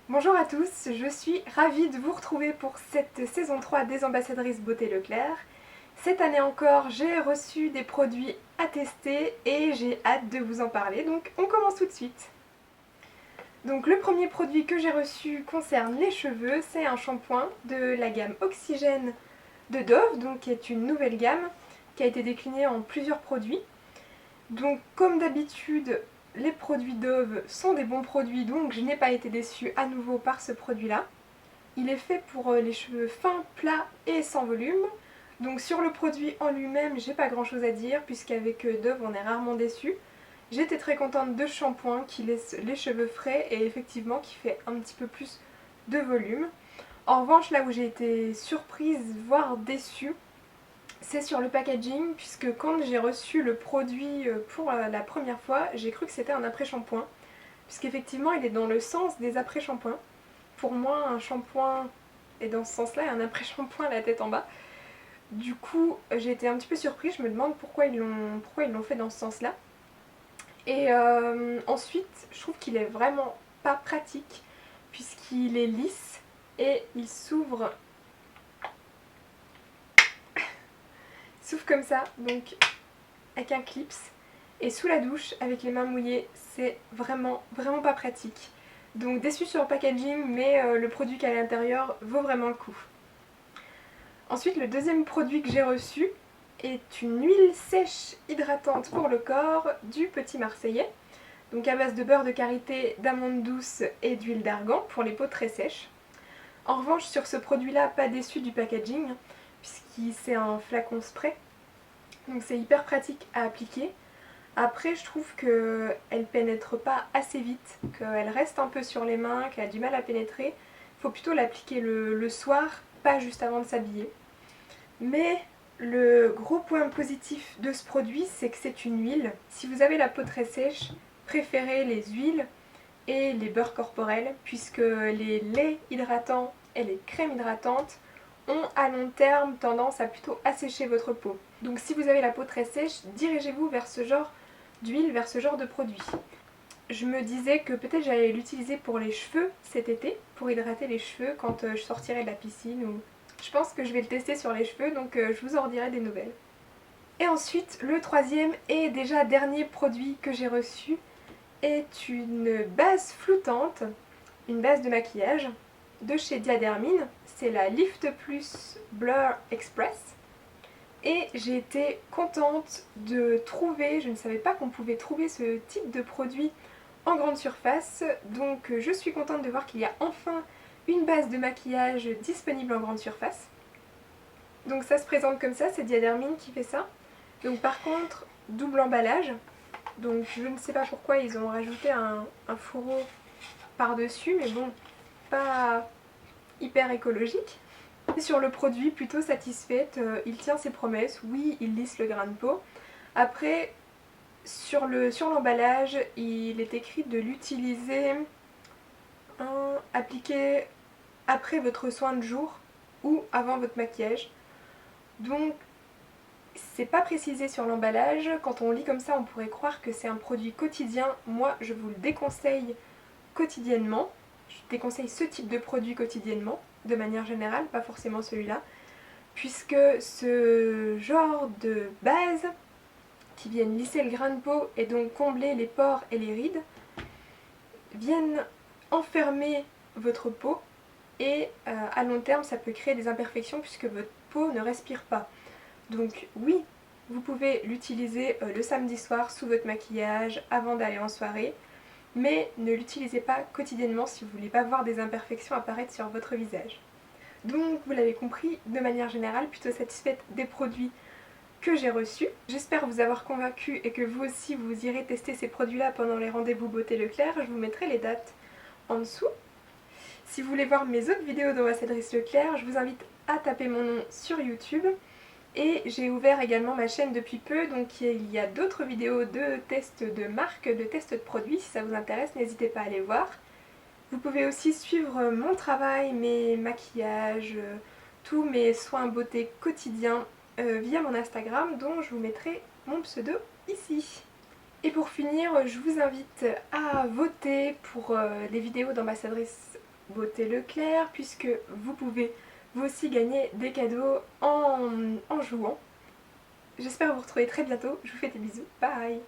Bonjour à tous, je suis ravie de vous retrouver pour cette saison 3 des ambassadrices Beauté Leclerc. Cette année encore, j'ai reçu des produits à tester et j'ai hâte de vous en parler, donc on commence tout de suite. Donc le premier produit que j'ai reçu concerne les cheveux, c'est un shampoing de la gamme Oxygène de Dove, donc qui est une nouvelle gamme qui a été déclinée en plusieurs produits. Donc comme d'habitude, les produits Dove sont des bons produits, donc je n'ai pas été déçue à nouveau par ce produit-là. Il est fait pour les cheveux fins, plats et sans volume. Donc sur le produit en lui-même, j'ai pas grand chose à dire puisqu'avec Dove on est rarement déçu. J'étais très contente de ce shampoing qui laisse les cheveux frais et effectivement qui fait un petit peu plus de volume. En revanche, là où j'ai été surprise, voire déçue, c'est sur le packaging, puisque quand j'ai reçu le produit pour la première fois, j'ai cru que c'était un après-shampoing, puisqu'effectivement il est dans le sens des après-shampoings. Pour moi, un shampoing est dans ce sens-là et un après-shampoing la tête en bas. Du coup, j'ai été un petit peu surprise, je me demande pourquoi ils l'ont fait dans ce sens-là. Et ensuite, je trouve qu'il est vraiment pas pratique, puisqu'il est lisse et il s'ouvre comme ça, donc avec un clips. Et sous la douche, avec les mains mouillées, c'est vraiment pas pratique. Donc déçu sur le packaging, mais le produit qu'il y a à l'intérieur vaut vraiment le coup. Ensuite, le deuxième produit que j'ai reçu est une huile sèche hydratante pour le corps du Petit Marseillais. Donc à base de beurre de karité, d'amandes douces et d'huile d'argan pour les peaux très sèches. En revanche, sur ce produit-là, pas déçu du packaging, puisque c'est un flacon spray. Donc c'est hyper pratique à appliquer. Après, je trouve qu'elle pénètre pas assez vite, qu'elle reste un peu sur les mains, qu'elle a du mal à pénétrer. Il faut plutôt l'appliquer le soir, pas juste avant de s'habiller. Mais le gros point positif de ce produit, c'est que c'est une huile. Si vous avez la peau très sèche, préférez les huiles et les beurres corporels, puisque les laits hydratants et les crèmes hydratantes ont à long terme tendance à plutôt assécher votre peau. Donc si vous avez la peau très sèche, dirigez-vous vers ce genre d'huile, vers ce genre de produit. Je me disais que peut-être j'allais l'utiliser pour les cheveux cet été, pour hydrater les cheveux quand je sortirai de la piscine. Ou... Je pense que je vais le tester sur les cheveux, donc je vous en dirai des nouvelles. Et ensuite, le troisième et déjà dernier produit que j'ai reçu est une base floutante, une base de maquillage de chez Diadermine. C'est la Lift Plus Blur Express. Et j'ai été contente de trouver, je ne savais pas qu'on pouvait trouver ce type de produit en grande surface, donc je suis contente de voir qu'il y a enfin une base de maquillage disponible en grande surface. Donc ça se présente comme ça, c'est Diadermine qui fait ça. Donc par contre, double emballage, donc je ne sais pas pourquoi ils ont rajouté un fourreau par-dessus, mais bon, pas hyper écologique. Et sur le produit, plutôt satisfaite, il tient ses promesses, oui, il lisse le grain de peau. Après, sur l'emballage, il est écrit de l'utiliser appliqué après votre soin de jour ou avant votre maquillage. Donc, c'est pas précisé sur l'emballage. Quand on lit comme ça, on pourrait croire que c'est un produit quotidien. Moi, je vous le déconseille quotidiennement. Je déconseille ce type de produit quotidiennement, de manière générale, pas forcément celui-là, puisque ce genre de base qui viennent lisser le grain de peau et donc combler les pores et les rides, viennent enfermer votre peau et à long terme ça peut créer des imperfections puisque votre peau ne respire pas. Donc oui, vous pouvez l'utiliser le samedi soir sous votre maquillage avant d'aller en soirée, mais ne l'utilisez pas quotidiennement si vous ne voulez pas voir des imperfections apparaître sur votre visage. Donc vous l'avez compris, de manière générale, plutôt satisfaite des produits que j'ai reçus. J'espère vous avoir convaincu et que vous aussi vous irez tester ces produits-là pendant les rendez-vous Beauté Leclerc. Je vous mettrai les dates en dessous. Si vous voulez voir mes autres vidéos d'ambassadrice Leclerc, je vous invite à taper mon nom sur YouTube. Et j'ai ouvert également ma chaîne depuis peu, donc il y a d'autres vidéos de tests de marques, de tests de produits. Si ça vous intéresse, n'hésitez pas à aller voir. Vous pouvez aussi suivre mon travail, mes maquillages, tous mes soins beauté quotidiens via mon Instagram, dont je vous mettrai mon pseudo ici. Et pour finir, je vous invite à voter pour les vidéos d'ambassadrice Beauté Leclerc puisque vous pouvez vous aussi gagner des cadeaux en jouant. J'espère vous retrouver très bientôt, je vous fais des bisous, bye!